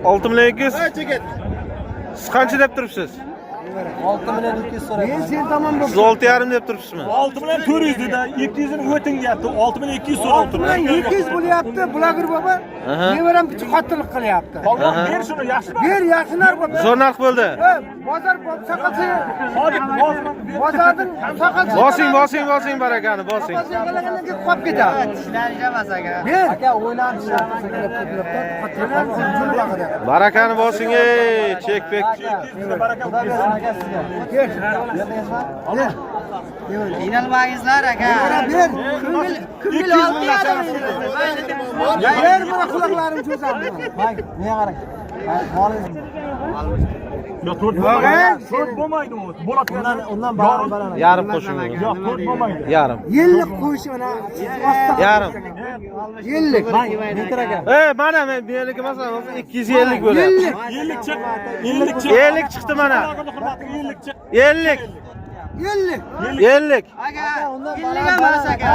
6 milyon 200. Siz qancha deb turibsiz? 6 milyon 200 so'rayapman. Sen tamam Siz 6,5 deb turibsizmi? 6 milyon 400 dedi. 200'ün ötün yaptı. 6 milyon 200 so'rayapti. 200 bo'lyapti. Bulagir bobo. Nevaram kichik xotinlik qilyapti. Polvon ber shuni yaxshi. Ber yaxshilar bobo. Zo'r narx bo'ldi. Bozor saqasi. Hozir Bozordan saqasi. Bosing barakani, bosing. Qolib ketadi. Ishlar emas aka. Ber. Aka o'ylanishlar. Barakani bosing, chekbek. baraka bersin. Qiynalmangizlar aka. Ber. Ko'ngil olti yarim. Ber mana quloqlarim cho'zadi. Bak, menga qarang. Yo, to'rt bo'lmaydi u. Bo'ladi. Undan baland. Yarim qo'shing. Yo'q, to'rt bo'lmaydi. Yarim. Yillik qo'sh mana. Yarim. Yillik. Metir aka. Mana men bu yerga masalan 250 bo'lyapti. 50 chiq. 50 chiq. 50 chiqdi mana. 50 chiq. 50. 50. Aka, 50 emas aka.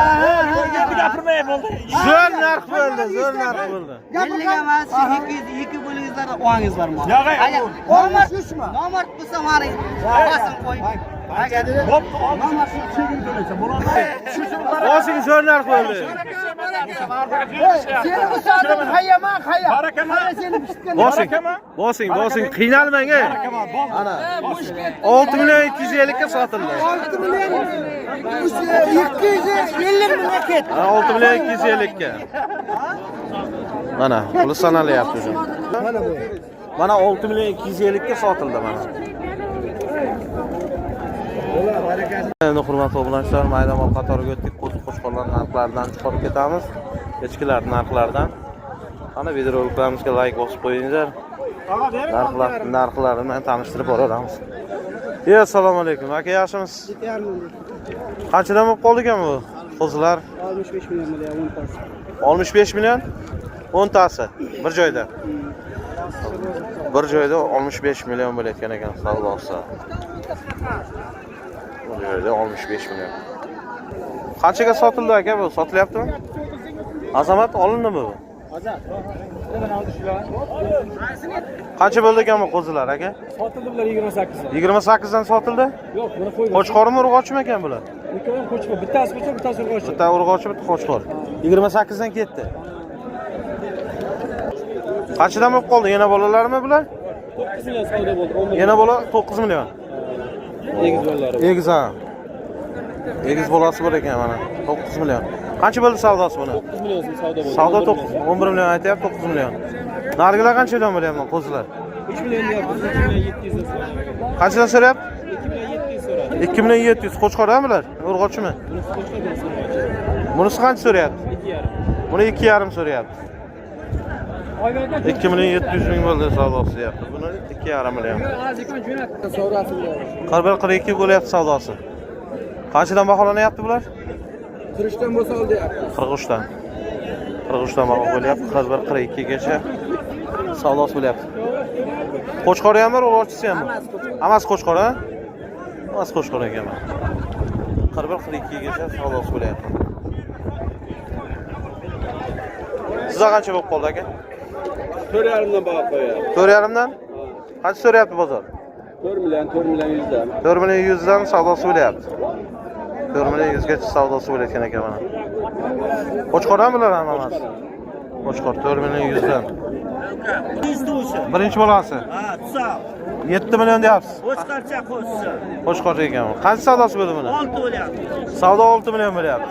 Gapirmay bo'ldi. Zo'r narx bo'ldi. 50 emas, 2 bo'lingizlar, o'ngiz bormi? Yo'q, aka. Nomard bo'lsa mari. Bosin qo'y. Aka, bo'pti, nomard chegin to'laysa bo'ladi. Bosing zo'r narx bo'ldi. Seni ustodim qayyama. Barakama. Bosing, qiynalmang. Ana. 6 milyon 250 ga sotildi. 6 milyon 250 ming ketdi. 6 milyon 250 ga. Mana, puli sanalyapti o'sha. Mana bu. Mana 6 milyon 250 ga sotildi mana. Endi hurmatli obunachilar, maydon qatoriga o'tdik. Qo'shqorlar narxlaridan chiqarib ketamiz. Echkilar narxlaridan. Mana videoroliklarımizga like bosib qo'yinglar. Narxlarini tanishtirib boramiz. Assalomu alaykum. Aka, yaxshimisiz? Qanchadan bo'lib qoldi ekan bu qo'zilar? 65 milyon bo'lyapti 10 tasi. 65 milyon 10 tasi bir joyda. Bir joyda 65 milyon bo'layotgan ekan savdosi. Bir joyda 65 milyon. Qanchaga sotildi aka bu? Sotilyaptimi? Azamat olindimi bu? Qancha bo'ldi ekan bu qo'zilar aka? Sotildilar 28 dan. 28 dan sotildi? Yo'q, buni qo'ydim. Qo'chqormi, urg'ochmi ekan bular? Ikkovi qo'chqor, bittasi qo'chqor, bittasi urg'och. Bitta urg'ochi, bitta qo'chqor. 28 dan ketdi. Qanchadan bo'lib qoldi? Yana bolalarmi bular? 9 milyon savdo bo'ldi. Yana bola 9 milyon. Egiz bolalari. Egiz ha. Egiz bolasi bor ekan mana. 9 milyon. Qancha bo'ldi savdosi buni? 9 milyon savdo bo'ldi. Savdo 9, 11 milyon aytayapti, 9 milyon. Nargilar qanchadan bo'lyapti qo'zilar? 3 milyon deyapti, 2 milyon 700 dan so'rayapti. Qanchadan so'rayapti? 2 milyon 700 so'rayapti. 2 milyon 700 qo'chqormi bular? Urg'ochmi? Bunisi qo'chqor bilan so'rayapti. Bunisi qancha so'rayapti? 2,5. Buni 2,5 so'rayapti. 2 milyon 700 ming bo'ldi savdosi deyapti. Buni 2,5 milyon. Azikon jo'natdi savdosi bilan. 41-42 bo'lyapti savdosi. Qanchadan baholanyapti bular? 43 dan bo'lsa ol deyapti. 43 dan. 43 dan baho bo'lyapti. 41-42 gacha savdosi bo'lyapti. Qo'chqori ham bor, urg'ochisi ham bor. Hammasi qo'chqor, ha? Hammasi qo'chqor ekan. 41-42 gacha savdosi bo'lyapti. Sizga qancha bo'lib qoldi aka? 4,5 dan baho qo'yapti. 4,5 dan? Qancha so'rayapti bozor? 4 milyon 100 dan. 4 milyon 100 dan savdosi bo'lyapti. 4 milyon 100 gacha savdosi bo'layotgan ekan mana. Qo'chqor ham bular hammasi. Qo'chqor 4 milyon 100 dan. Birinchi bolasi. Ha, tusa. 7 milyon deyapsiz. Qo'chqorcha qo'shsa. Qo'chqor ekan. Qancha savdosi bo'ldi buni? 6 bo'lyapti. Savdo 6 milyon bo'lyapti.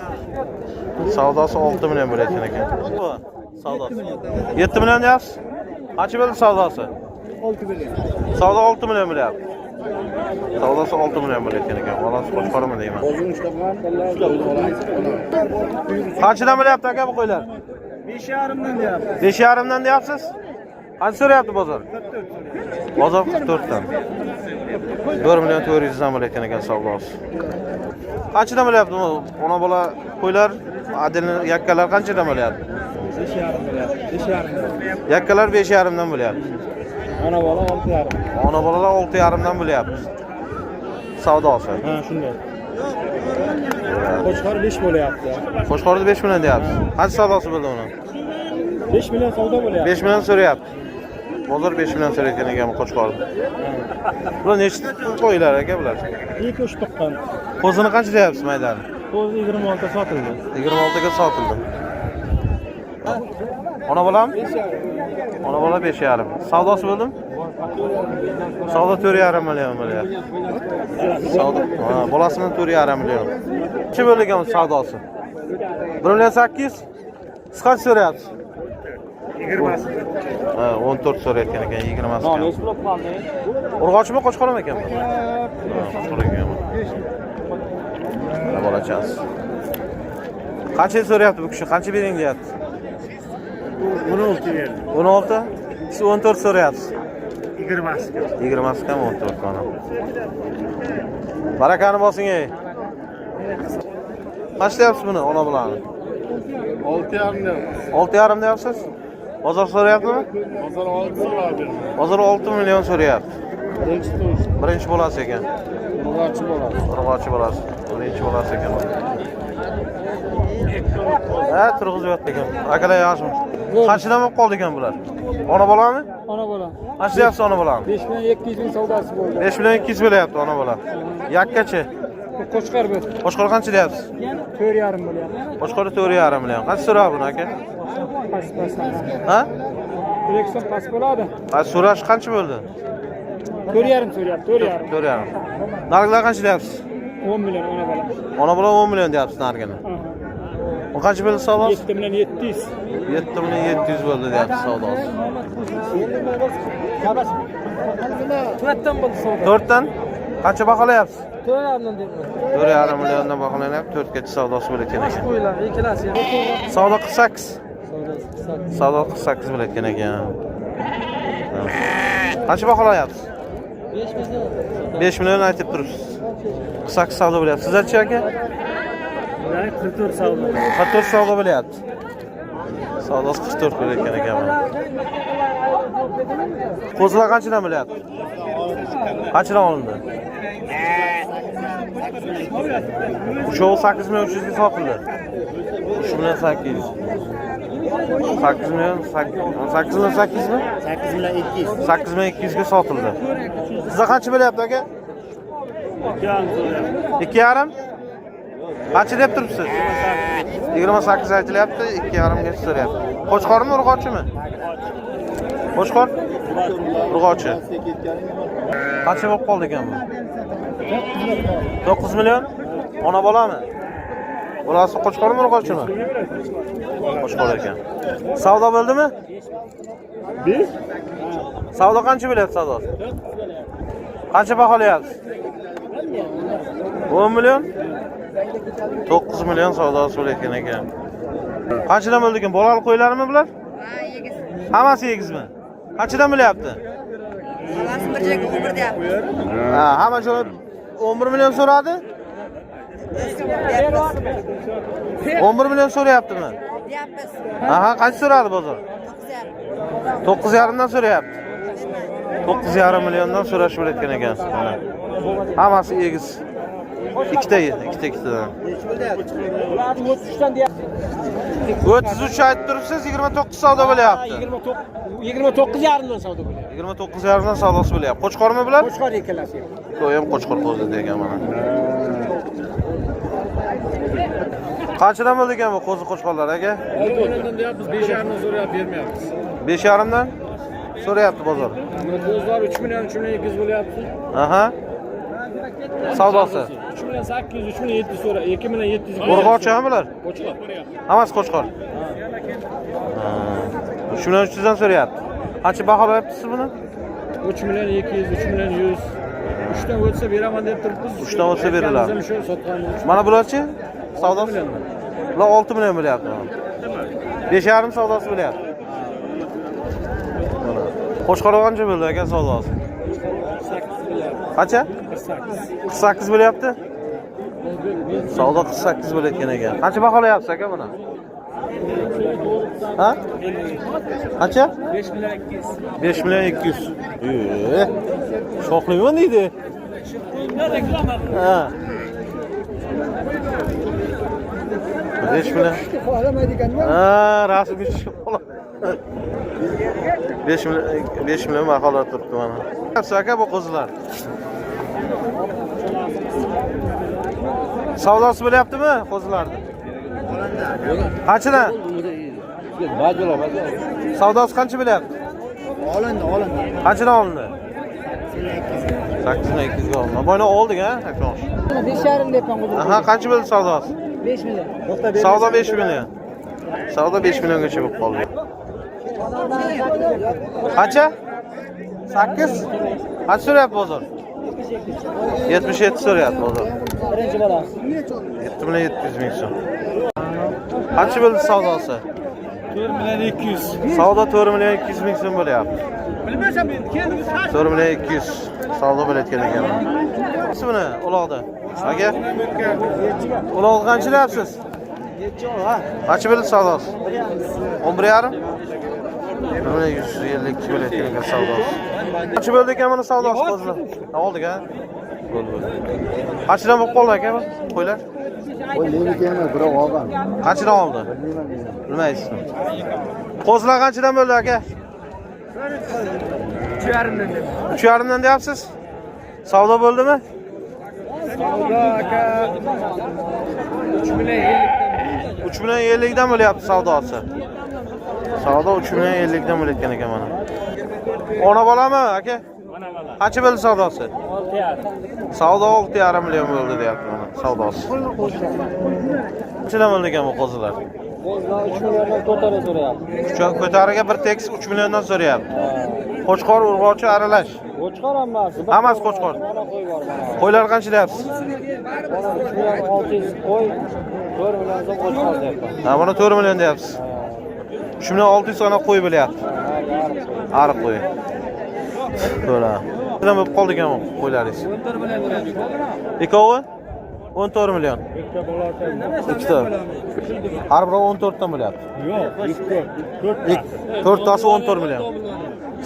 Savdosi 6 milyon bo'layotgan ekan. Bu savdosi. 7 milyon deyapsiz? Qancha bo'ldi savdosi? 6 milyon. Savdo 6 milyon bo'lyapti. Savdosi 6 milyon bo'layotgan ekan. Bolasi qo'chqormi deyman. Qanchadan bo'lyapti aka bu qo'ylar? 5,5 dan deyapti. 5,5 dan deyapsiz? Qancha so'rayapti bozor? Bozor 44 dan. 4 milyon 400 dan bo'layotgan ekan savdosi. Qanchadan bo'lyapti bu? Ona bola qo'ylar, adil yakkalar qanchadan bo'lyapti? 5,5 bo'lyapti. 5,5. Yakkalar 5,5 dan bo'lyapti. Ona bola 6,5. Ona bolalar 6,5 dan bo'lyapti. Savdosi. Ha, shunday. Qo'chqor 5 bo'lyapti. Qo'chqorda 5 million deyapsiz. Qancha savdosi bo'ldi uni? 5 milyon savdo bo'lyapti. 5 million so'rayapti. Bozor 5 million so'rayotgan ekan qo'chqorni. Bular nechta qo'ylar aka bular? 2-3 tuqqan. Qo'zini qancha deyapsiz maydani? Qo'z 26 ta sotildi. 26 ga sotildi. Ona bolam? Ona bola 5,5. Savdosi bo'ldimi? Savdo 4,5 million bo'lyapti. Savdo. Ha, bolasini 4,5 million. Necha bo'lgan savdosi? 1 million 800. Siz qancha so'rayapsiz? 20. Ha, 14 so'rayotgan ekan, 20 ekan. Urg'ochmi, qo'chqormi ekan? Ha, qo'chqor ekan. Bolachas. Qancha so'rayapti bu kishi? Qancha bering deyapti? 16 berdi. 16? Siz 14 so'rayapsiz. 20. 20 kam 14 mana. Barakani bosing ey. Qancha deyapsiz buni ona bilan? 6,5 deyapsiz. 6,5 deyapsiz? Bozor so'rayaptimi? Bozor 6 so'rayapti. Bozor 6 million so'rayapti. Birinchi tur. Birinchi bolasi ekan. Urg'ochi bo'ladi. Urg'ochi bolasi. Birinchi bolasi ekan. Ha, turg'izib ekan. Akalar yaxshimi? Qanchadan bo'lib qoldi ekan bular? Ona bolami? Ona bola. Qancha deyapsiz ona bolami? 5 million 200 ming savdosi bo'ldi. 5 million 200 bo'lyapti ona bola. Yakkachi. Qo'chqor bu. Qo'chqor qancha deyapsiz? 4,5 bo'lyapti. Qo'chqor 4,5 million. Qancha so'rab buni aka? Pas. Ha? Direksiyon pas bo'ladi. Ha, so'rash qancha bo'ldi? 4,5 so'rayapti, 4,5. 4,5. Nargilar qancha deyapsiz? 10 million ona bola. Ona bola 10 million deyapsiz nargini. O qancha bo'ldi savdosi? 7 million 700. 7 million 700 bo'ldi deyapsiz savdosi. 4dan bo'ldi savdo. 4dan qancha baholayapsiz? 4,5 deyman. 4,5 milliondan baholanyapti. 4 gacha savdosi bo'layotgan ekan. Qo'ylar, ikkalasi. Savdo 48. Savdo 48 bo'layotgan ekan. Qancha baholayapsiz? 5 million. 5 million aytib turibsiz. 48 savdo bo'lyapti. Sizlarchi aka? 44 savdo. 44 savdo bo'lyapti. Savdosi 44 bo'layotgan ekan. Qo'zilar qanchadan bo'lyapti? Qanchadan olindi? Uchovi 8 million 300 ga sotildi. 3 million 800. 8 million 8 million 800 mi? 8 million 200. 8 million 200 ga sotildi. Sizlar qancha bo'lyapti aka? 2,5. Qancha deb turibsiz? 28 aytilyapti, 2,5 ga so'rayapti. Qo'chqormi, urg'ochimi? Qo'chqor? Urg'ochi. Qancha bo'lib qoldi ekan bu? 9 million. Ona bolami? Bolasi qo'chqormi, urg'ochimi? Qo'chqor ekan. Savdo bo'ldimi? 5. Savdo qancha bo'lyapti savdosi? Qancha baholayapsiz? 10 million? 9 million savdosi bo'layotgan ekan. Qanchadan bo'ldi ekan? Bolali qo'ylarmi bular? Ha, egiz. Hammasi egizmi? Qanchadan bo'lyapti? Bolasi bir joyga 11 deyapti. Ha, hamma joy 11 million so'radi? 11 million so'rayaptimi? Deyapmiz. Aha, qancha so'radi bozor? 9,5 dan so'rayapti. 9,5 milliondan so'rash bo'layotgan ekan. Hammasi egiz. Ikkitadan. 33 aytib turibsiz, 29 savdo bo'lyapti. 29,5 dan savdo bo'lyapti. 29,5 dan savdosi bo'lyapti. Qo'chqormi bular? Qo'chqor ikkalasi. Qo'y ham qo'chqor qo'zdi degan mana. Qanchadan bo'ldi ekan bu qo'zi qo'chqorlar aka? 10 deyapmiz, 5,5 dan so'rayapti, bermayapmiz. 5,5 dan so'rayapti bozor. Qo'zlar 3 million 200 bo'lyapti. Aha. Savdosi. 3 million 800, 3 million 700 so'ra, 2 million 700. Urg'ochimi bular? Qo'chqor. Hammasi qo'chqor. 3 million 300 dan so'rayapti. Qancha baholayapsiz buni? 3 million 200, 3 million 100. 3 dan o'tsa beraman deb turibmiz. 3 dan o'tsa beriladi. Biz ham shu sotganmiz. Mana bularchi? Savdosi? Bular 6 million bo'lyapti. 5,5 savdosi bo'lyapti. Qo'chqor qancha bo'ldi aka savdosi? Qancha? 48 bo'lyapti. Savdo 48 bo'layotgan ekan. Qancha baholayapsiz aka buni? Ha? Qancha? 5 million 200. 5 million 200. Sho'xlimi deydi? Ha. 5 million. Ha, rasmiy chiqib qoladi. 5 million baholar turibdi mana. Hepsi aka bu qo'zilar. Savdosi bo'lyaptimi qo'zilarni? Qanchadan? Savdosi qancha bo'lyapti? Olindi. Qanchadan olindi? 8.200 ga olindi. Boyna oldik ha? 5,5 deyapman qo'zi. Aha, qancha bo'ldi savdosi? 5 million. Savdo 5 million. Savdo 5 milliongacha bo'lib qoldi. Qancha? 8. Qancha so'rayapti bozor? 77 so'rayapti bozor. Birinchi balasi. 7.700 ming so'm. Qancha bo'ldi savdosi? 4.200 million. Savdo 4.200 ming so'm bo'lyapti. 4.200 savdo bo'layotgan ekan. Buni uloqda. Aka. Uloqni qancha deyapsiz? Qancha bo'ldi savdosi? 11.5. 152 bo'layotgan ekan savdosi. Qancha bo'ldi ekan buni savdosi qo'zilar? Oldik ha? Bo'ldi. Qanchadan bo'lib qoldi aka bu qo'ylar? Qanchadan oldi? Bilmaysizmi? Qo'zilar qanchadan bo'ldi aka? 3,5 3,5 dan deyapsiz? Savdo bo'ldimi? Savdo aka 3 million 50 dan bo'lyapti savdosi. Savdo 3 million 50 dan bo'layotgan ekan mana. Ona bolami aka? Qancha bo'ldi savdosi? 6,5. Savdo 6,5 million bo'ldi deyapti mana savdosi. Qanchadan bo'ldi ekan bu qo'zilar? Qo'zilar 3 milliondan ko'tarib so'rayapti. Ko'tariga bir tekis 3 milliondan so'rayapti. Qo'chqor urg'ochi aralash. Qo'chqor hammasi. Hammasi qo'chqor. Mana qo'y bor mana. Qo'ylar qancha deyapsiz? Mana 3 million 600 qo'y, 4 million so'm qo'chqor deyapman. Ha, buni 4 million deyapsiz. 3 million 600 ona qo'y bo'lyapti. Ariq qo'y. To'la. Nima bo'lib qoldi ekan bu qo'ylaringiz? 14 million beradi. Ikkovi 14 million. Ikkita. Har biri 14 dan bo'lyapti. Yo'q, 4 tasi 14 million.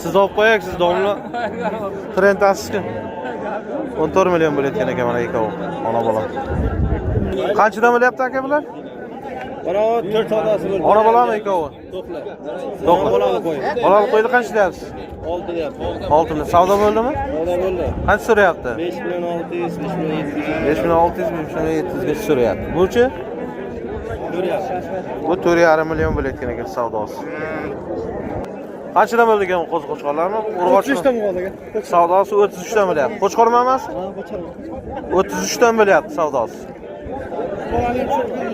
Siz olib qo'ying, siz domla trentasizki. 14 million bo'layotgan ekan mana ikkovi. Ona bola. Qanchadan bo'lyapti aka bular? Biroq 4 savdosi bo'ldi. Ona bolami ikkovi? To'qlar. Bolani qo'y. Bolani qo'ydi qancha deyapsiz? 6 deyapti. 6 million. Savdo bo'ldimi? Savdo bo'ldi. Qancha so'rayapti? 5 million 600, 5 million 700. 5 million 600, 5 million 700 ga so'rayapti. Buchi? Bu 4,5 million bo'layotgan ekan savdosi. Qanchadan bo'ldi ekan qo'ziqo'chqorlarmi? Urg'ochmi? 33 dan bo'ldi aka. Savdosi 33 dan bo'lyapti. Qo'chqormi emas? 33 dan bo'lyapti savdosi.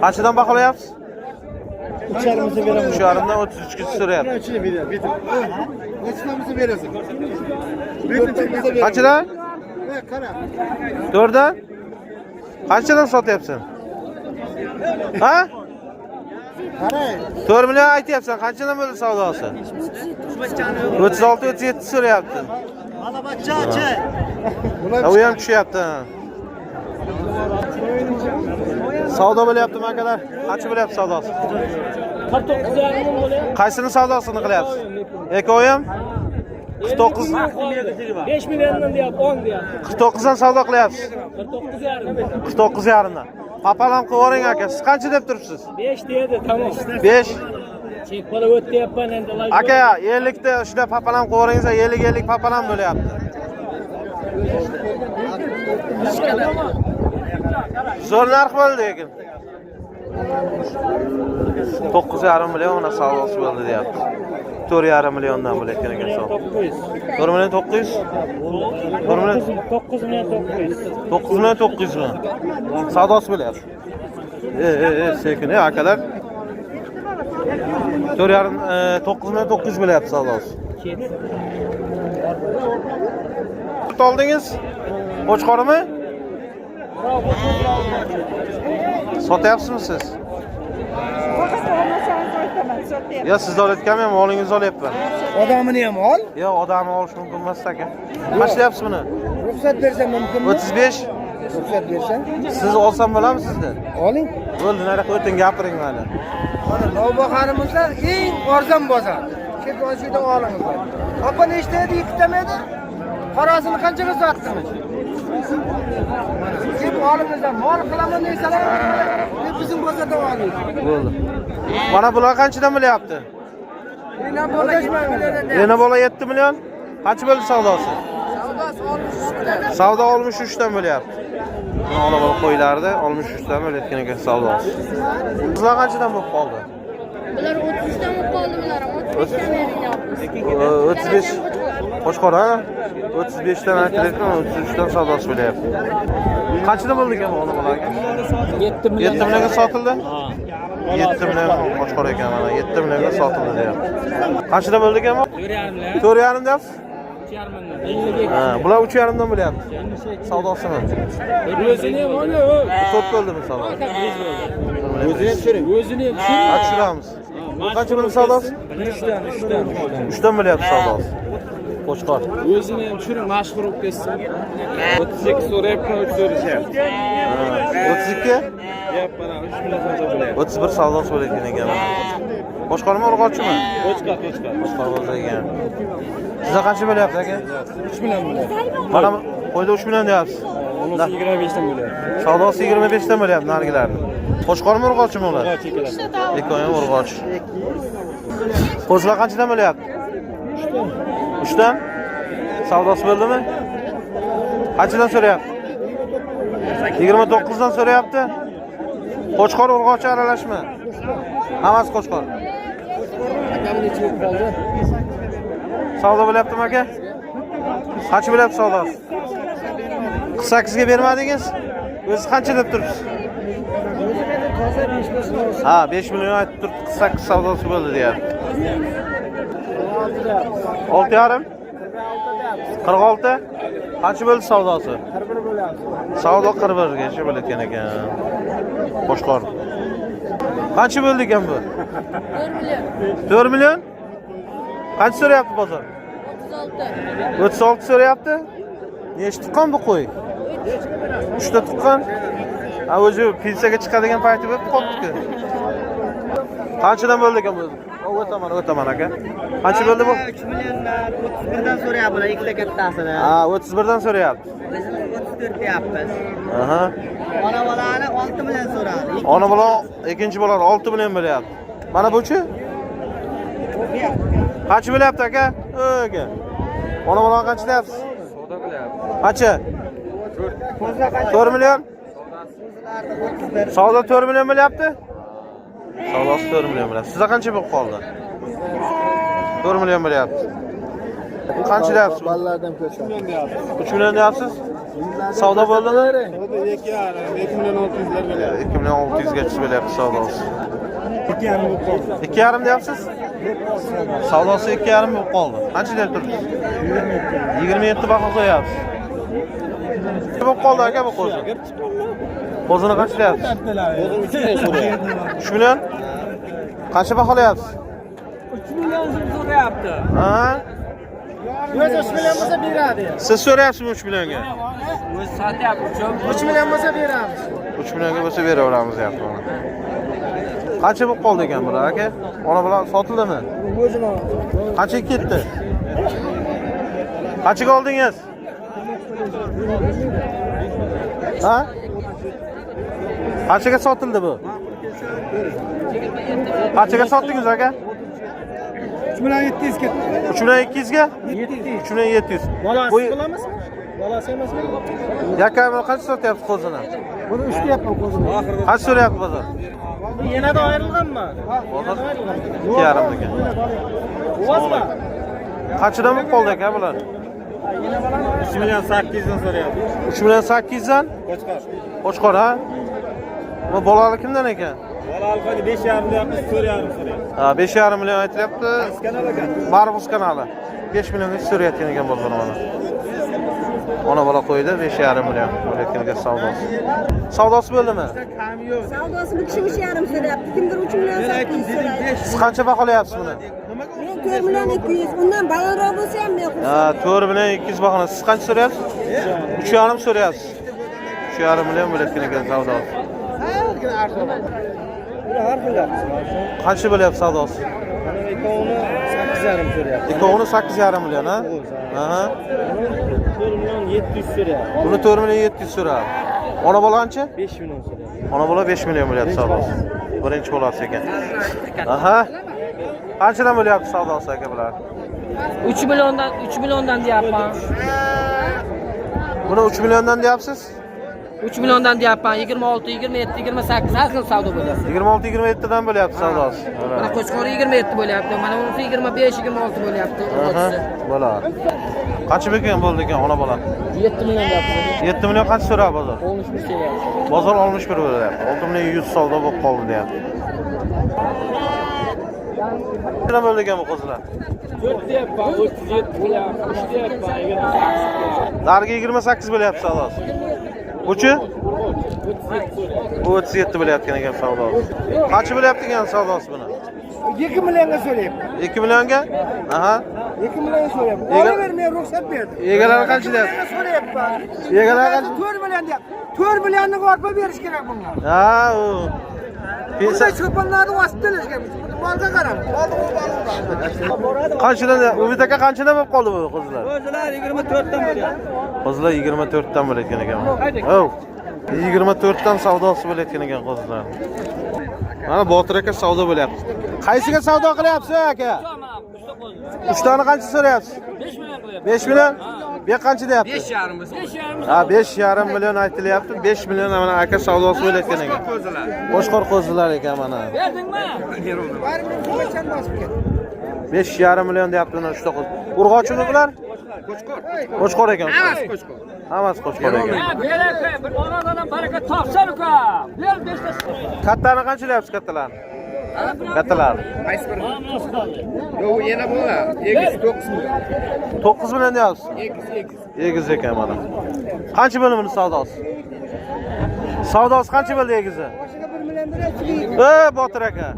Qanchadan baholayapsiz? 3,5 beraman. 3,5 dan 33 ga so'rayapti. Ichini beradi. Nechamizni berasan? Qanchadan? Qara. 4 dan? Qanchadan sotyapsan? Ha? Qarang. 4 million aytyapsan. Qanchadan bo'ldi savdosi? 36 37 so'rayapti. Mana bachcha-chi. U ham tushyapti. Savdo bo'lyaptimi akalar? Qancha bo'lyapti savdosi? 49,5 ming bo'lyapti. Qaysini savdosini qilyapsiz? Ekovi ham 49 5 milliondan deyapti, 10 deyapti. 49 dan savdo qilyapsiz. 49,5. 49,5 dan. Papalam qilib yuboring aka. Siz qancha deb turibsiz? 5 deydi, tamom. 5. Chek pula o'tyapman endi. Aka, 50 ta shunda papalam qilib yuboringizlar, 50 papalam bo'lyapti. Zo'r narx bo'ldi lekin. 9,5 million mana savdosi bo'ldi deyapti. 4,5 milliondan bo'layotgan ekan savdo. 4 million 900. 4 million 9 million 900. 9 million 900 mi? Savdosi bo'lyapti. Sekin akalar. 9 million 900 bo'lyapti savdosi. Oldingiz? Qo'chqorimi? Sotyapsizmi siz? Ya siz olayotganmi, molingizni olyapman. Odamini ham ol. Yo, odamni olish mumkin emas aka. Qancha deyapsiz buni? Ruxsat bersam mumkinmi? 35. Ruxsat bersam. Siz olsam bo'ladimi sizdan? Oling. Bo'ldi, nariyoqqa o'ting, gapiring mana. Mana navbaxonimizda eng arzon bozor. Kelib olishdan olingizlar. Opa nechta edi, ikkitamaydi? Qorasini qanchaga sotdingiz? Kelib olingizlar, mol qilaman deysalar, bizning bozorda oling. Bo'ldi. Mana bular qanchadan bo'lyapti? Yine bola 7 milyon. Yeni bola 7 milyon. Kaç bölü savdosu? Savdo 63'ten bo'lyapti. Ona bola qo'ylardi, 63'dan bo'layotgan ekan savdosi. Sizlar qanchadan bo'lib qoldi? Bular 33'dan bo'lib qoldi bular. 35'dan beryapmiz. 35 Qo'shqor ha? 35dan aytilayotgan 33dan savdosi bo'lyapti. Qanchadan bo'ldi ekan bu onalarga? 7 millionga sotildi. 7 million Qo'shqor ekan mana 7 millionga sotildi deyapti. Qanchadan bo'ldi ekan bu? 4,5 deyapsiz? 3,5 Ha, bular 3,5 dan bo'lyapti. Savdosini. O'zini ham ola. 4 bo'ldimi savdo? O'zini ham tushir. O'zini ham tushir. Ha, tushiramiz. Bu qancha bo'ldi savdosi? 3dan bo'lyapti savdosi. Qo'shqor. O'zini ham tushiring, mashhur bo'lib ketsin. 32 so'rayapti, 3 so'rashyapti. 32? Gap mana 3 million so'rab bo'lyapti. 31 savdosi bo'layotgan ekan mana. Qo'shqormi, urg'ochimi? Qo'chqor. Qo'shqor bo'lsa ekan. Sizga qancha bo'lyapti aka? 3 million bo'lyapti. Mana qo'yda 3 million deyapsiz. Unisi 25 dan bo'lyapti. Savdosi 25 dan bo'lyapti nargilarni. Qo'shqormi, urg'ochimi ular? Ikkovi urg'och. Qo'zlar qanchadan bo'lyapti? 3dan. Savdosi bo'ldimi? Qanchadan so'rayapti? 29 dan so'rayapti. Qo'chqor urg'ochi aralashma. Hammasi qo'chqor. Savdo bo'lyaptimi aka? Qancha bo'lyapti savdosi? 48 ga bermadingiz? O'zi qancha deb turibsiz? Ha, 5 million aytib turibdi, 48 savdosi bo'ldi deyapti. 6,5? 46? Qancha bo'ldi savdosi? 41 bo'lyapti. Savdo 41 gacha bo'layotgan ekan. Qo'shqor. Qancha bo'ldi ekan bu? 4 million. 4 million? Qancha so'rayapti bozor? 36. 36 so'rayapti. Nechta tuqqan bu qo'y? 3 ta tuqqan. Ha, o'zi pensiyaga chiqadigan payti bo'lib qolibdi-ku. Qanchadan bo'ldi ekan bu? O'taman aka. Qancha bo'ldi bu? 3 milliondan 31dan so'rayaptilar, ikkita kattasini. Ha, 31 dan so'rayapti. Biz 34 deyapmiz. Aha. Ona bolani 6 million so'radi. Ona bola ikkinchi bola 6 million bo'lyapti. Mana buchi? Qancha bo'lyapti aka? Aka. Ona bola qancha deyapsiz? Savdo qilyapti. Qancha? 4 million? Savdo 4 million bo'lyapti? Savdosi 4 million bo'lyapti. Sizda qancha bo'lib qoldi? 4 million bo'lyapti. Qancha deyapsiz? Bolalardan ko'rsam. 3 million deyapsiz? Savdo bo'ldimi? 2 million 600 lar bo'lyapti. 2 million 600 gacha bo'lyapti savdosi. 2,5 bo'lib qoldi. 2,5 deyapsiz? Savdosi 2,5 bo'lib qoldi. Qancha deb turibsiz? 27 baho qo'yapsiz. Bo'lib qoldi aka bu qo'zi. Qo'zini qancha deyapsiz? 3 million? Qancha baholayapsiz? 3 million so'rayapti. Ha? O'zi 3 million bo'lsa beradi. Siz so'rayapsizmi 3 millionga? O'zi sotyapti. 3 million bo'lsa beramiz. 3 millionga bo'lsa beraveramiz deyapti mana. Qancha bo'lib qoldi ekan bular aka? Ona bilan sotildimi? O'zini Qancha ketdi? Qanchaga oldingiz? Ha? Qanchaga sotildi bu? Qanchaga sotdingiz aka? 3 million 700 ketdi. 3 million 200 ga? 3 million 700. Bolasi Bu bo'lamizmi? Bolasi emasmi? yakami qancha sotyapsiz qo'zini? Buni 3 deyapman qo'zini. Qancha so'rayapti bozor? Bu yanada ayrilganmi? Bozor 2,5 ekan. Bo'lasmi? Qanchadan bo'lib qoldi aka bular? 3 million 800 dan so'rayapti. 3 million 800 dan? Qo'chqor. Qo'chqor ha? Bu bolali kimdan ekan? Bola alfadi 5,5 deyapmiz, 4,5 so'rayapti. Ha, 5,5 million aytilyapti. Kanal ekan. Barbus kanali. 5 millionga so'rayotgan ekan bozor mana. Ona bola qo'ydi 5,5 million bo'layotgan ekan savdosi. Savdosi bo'ldimi? Savdosi bu kishi 3,5 so'rayapti. Kimdir 3 million 800 so'rayapti. Siz qancha baholayapsiz buni? Men 4 million 200. Undan balandroq bo'lsa ham men Ha, 4 million 200 bahona. Siz qancha so'rayapsiz? 3,5 so'rayapsiz. 3,5 million bo'layotgan ekan savdosi. Qancha bo'lyapti savdosi? Ikkovini 8,5 so'rayapti. Ikkovini 8,5 million ha? Aha. 4 million 700 so'rayapti. Buni 4 million 700 so'radi. Ona bola qancha? 5 million so'rayapti. Ona bola 5 million bo'lyapti savdosi. Birinchi bolasi ekan. Aha. Qanchadan bo'lyapti savdosi aka bular? 3 milliondan deyapman. Buni 3 milliondan deyapsiz? 3 milliondan deyapman. 26, 27, 28 har xil savdo bo'lyapti. 26 27 dan bo'lyapti savdosi. Mana Qo'chqori 27 bo'lyapti. Mana bunisi 25, 26 bo'lyapti. Bo'ladi. Qancha bekan bo'ldi ekan ona bola? 7 million deyapti. 7 million qancha so'rab bozor? 13 deyapti. Bozor 61 bo'lyapti. 6 million 100 savdo bo'lib qoldi deyapti. Nima bo'ldi ekan bu qizlar? 4 deyapman, 37 bo'lyapti, 3 deyapman, 28. Narigi 28 bo'lyapti savdosi. Uchi? 37 bo'layotgan ekan savdosi. Qancha bo'lyapti ekan savdosi buni? 2 millionga so'rayapti. 2 millionga? Aha. 2 million so'rayapti. Olaver, men ruxsat berdim. Egalari qancha deyapti? So'rayapti. Egalari qancha? 4 million deyapti. 4 millionga orpa berish kerak bunga. Ha, u. Bunday cho'ponlarni vositalash kerak. Molga qarab. Qanchadan? Umid aka qanchadan bo'lib qoldi bu qizlar? O'zilar 24 dan bo'lyapti. Qizlar 24 dan bo'layotgan ekan. Oh. 24 dan savdosi bo'layotgan ekan qizlar. Mana Botir aka savdo bo'lyapti. Qaysiga savdo qilyapsiz aka? 3 tani qancha so'rayapsiz? 5 million qilyapti. 5 million? Bu qancha deyapti? 5,5 bo'lsa. Ha, 5,5 million aytilyapti. 5 million mana aka savdosi bo'layotgan ekan. Qo'shqor qo'zilar ekan mana. Berdingmi? 5,5 million deyapti mana 3 ta qo'z. Urg'ochimi bular? Qo'shqor ekan. Hammasi qo'shqor ekan. Ber aka, bir onadan baraka topsan uka. Ber 5 ta. Kattani qancha deyapsiz kattalar? Kattalar. Qaysi biri? Yo'q, yana bo'lar. 9 million. 9 million deyapsiz. Egiz ekan mana. Qancha bo'ldi buni savdosi? Savdosi qancha bo'ldi egizi? 1 million berasiz. Botir aka.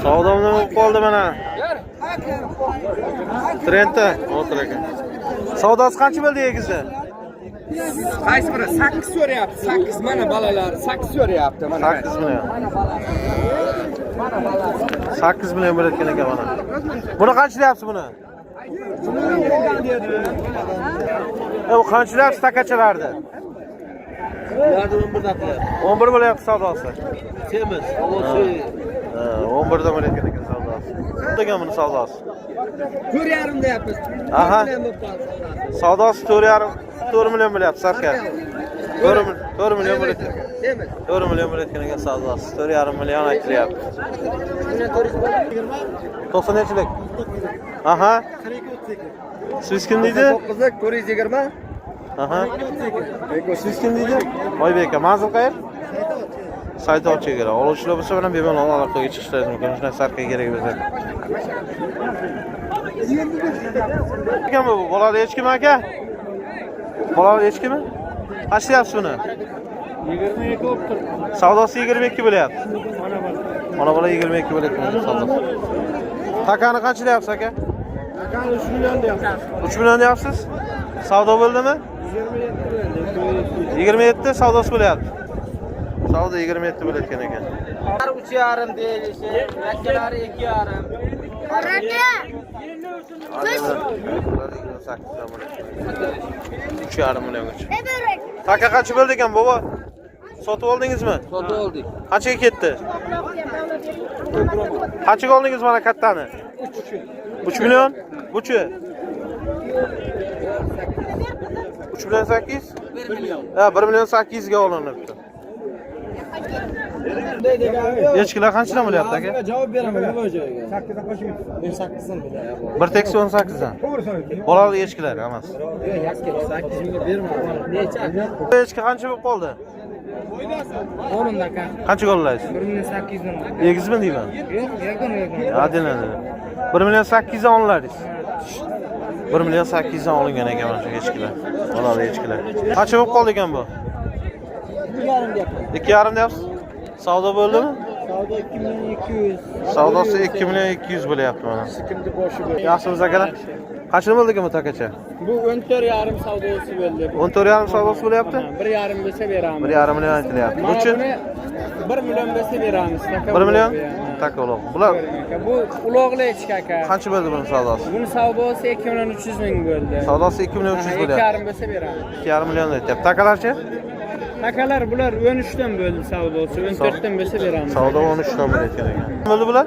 Savdomni bo'lib qoldi mana. Trentda Botir aka. Savdosi qancha bo'ldi egizi? Qaysi biri? 8 so'rayapti. 8 mana balalar 8 so'rayapti mana. 8 million. 8 million bo'layotgan ekan mana. Buni qancha deyapsiz buni? Bu qancha deyapsiz takachalarni? 11 dan qilyapti. 11 bo'lyapti savdosi. Semiz. 11 dan bo'layotgan ekan savdosi. Degan buni savdosi. 4,5 deyapmiz. Aha. Savdosi 4,5 million bo'lyapti sarka. 4 million bo'layotgan. 4 million bo'layotgan ekan savdosi. 4,5 million aytilyapti. 90 nechilik? Aha. Siz kim deydi? 9lik 420. Aha. Siz kim deydi? Oybek aka, manzil qayer? Saydor chegara. Oluvchilar bo'lsa bilan bemalol aloqaga chiqishlaringiz mumkin. Shunday sarka kerak bo'lsa. Kim bu? Bolali echkimi aka? Bolali echkimi? Qancha deyapsiz buni? 22 bo'lib tur. Savdosi 22 bo'lyapti. Mana bola 22 bo'lyapti savdosi. Takani qancha deyapsiz aka? Akani 3 million deyapman. 3 million deyapsiz? Savdo bo'ldimi? 27 savdosi bo'lyapti. Savdo 27 bo'layotgan ekan. 3,5 deyilishi, akkalari 2,5. Aka. Uch yarim milliongacha. Taka qancha bo'ldi ekan bobo? Sotib oldingizmi? Sotib oldik. Qanchaga ketdi? Qanchaga oldingiz mana kattani? 3 million? Buchi? 3 million 8? 1 million. Ha, 1 million 8 ga olinibdi. Echkilar qanchadan bo'lyapti aka? Javob beraman nima joyiga. 8 dan qo'shib. Men 8 dan bilaman. Bir tekis 18 dan. Bolali echkilar emas. Yo'q, yakka 8 ming berma. Necha? Echki qancha bo'lib qoldi? O'rinda aka. Qanchaga olaysiz? 1 million 800 dan. Egizmi deyman? Yo'q, yakun. Adiladi. 1 million 800 dan olinadi. 1 million 800 dan olingan ekan mana shu echkilar. Bolali echkilar. Qancha bo'lib qoldi ekan bu? 2,5 deyapman. 2,5 deyapsiz? Savdo bo'ldimi? Savdo 2 million 200. Savdosi 2 million 200 bo'lyapti mana. Kimni boshi bu? Yaxshimiz akalar. Qancha bo'ldi ekan bu takacha? Bu 14,5 savdosi bo'ldi. 14,5 savdosi bo'lyapti? 1,5 bo'lsa beramiz. 1,5 million aytilyapti. Buchi? 1 million bo'lsa beramiz. 1 million? Taka uloq. Bular Bu uloqli echki aka. qancha bo'ldi buning savdosi? Buni savdosi 2 million 300 ming bo'ldi. Savdosi 2 million 300 bo'lyapti. 2,5 bo'lsa beramiz. 2,5 million aytyapti. Takalarchi? Takalar bular 13'ten böldü savdosi. 14'ten bölse beramiz. Savdo 13'dan bo'layotgan ekan. Nima bo'ldi bular?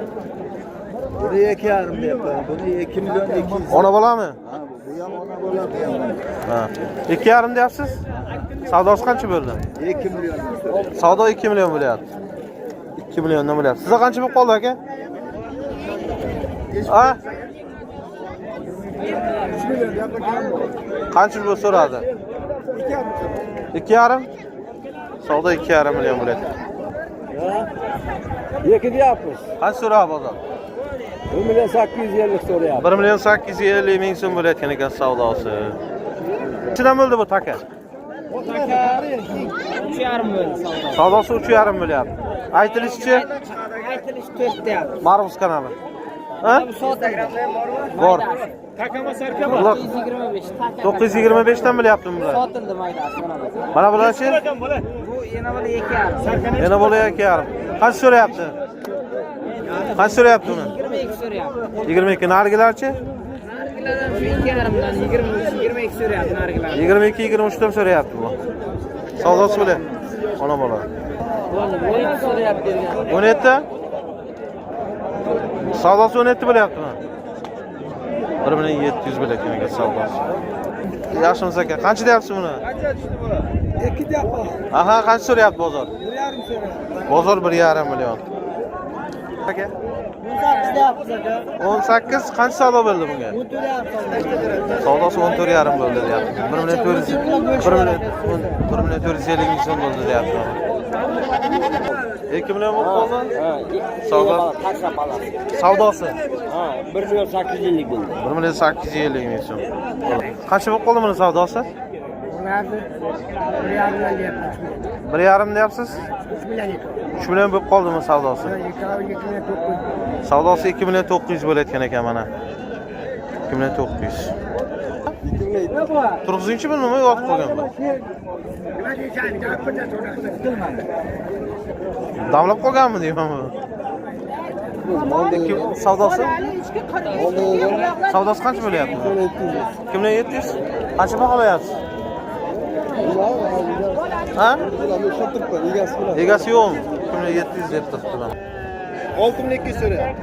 Buni 2,5 deyapman. Buni 2 million 200. Ona bolami? Bu ham ona bola, bu ham. Ha. 2,5 deyapsiz? Savdosi qancha bo'ldi? 2 million. Savdo 2 million bo'lyapti. 2 milliondan bo'lyapti. Sizga qancha bo'lib qoldi aka? Ha? 3 million gapirgan. Qancha bo'lib so'radi? 2,5. Savdo 2,5 million bo'lyapti. Yeki deyapmiz. Qancha so'radi bozor? 1 million 850 so'rayapti. 1 million 850 ming so'm bo'layotgan ekan savdosi. Qanchadan bo'ldi bu taka? 3,5 bo'ldi savdo. Savdosi 3,5 bo'lyapti. Aytilishicha Aytilish 4 deyapti. Marvuz kanali. Ha? Bu sotildi. Bor. Takama sarka bor. Bular 925 taka. 925 dan bo'lyaptimi bular? Sotildi maydasi mana bu. Mana bularchi? Bu yana bir 2,5. Yana bo'layotgan yarim. Qancha so'rayapti? Qancha so'rayapti uni? 22 so'rayapti. 22. Narigilarchi? Nargilardan shu 2,5dan 22 so'rayapti nargilar. 22 23 dan so'rayapti bu. Savdosi bo'lyapti. Ona bola. Bo'ldi, 17 so'rayapti bergan. 17. Savdosi 17 bo'lyaptimi? 1 million 700 bo'layotgan ekan savdosi. Yaxshimiz aka. Qancha deyapsiz buni? 2 deyapman. Aha, qancha so'rayapti bozor? 1,5 so'rayapman. Bozor 1,5 million. Aka. 18 deyapmiz aka. 18 qancha savdo bo'ldi bunga? 14 Savdosi 14,5 bo'ldi deyapti. 1 million 450 ming so'm bo'ldi deyapti. 2 million bo'lib qoldi? Savdo. Savdosi. Ha, 1 million 850 bo'ldi. 1 million 850 ming so'm. Qancha bo'lib qoldi buni savdosi? Ularni 1,5 deyapman. 1,5 deyapsiz? 3 million. 3 million bo'lib qoldimi savdosi? 2 million 900. Savdosi 2 million 900 bo'layotgan ekan mana. 2 million 900. Turg'izingchi bu nima yotib qolgan bu? Damlab qolganmi deyman bu? Savdosi? Savdosi qancha bo'lyapti? 2 million 700. Qancha baholayapsiz? Ha? Egasi yo'qmi? 2 million 700 deb turibdilar. 6 million 200 so'rayapti.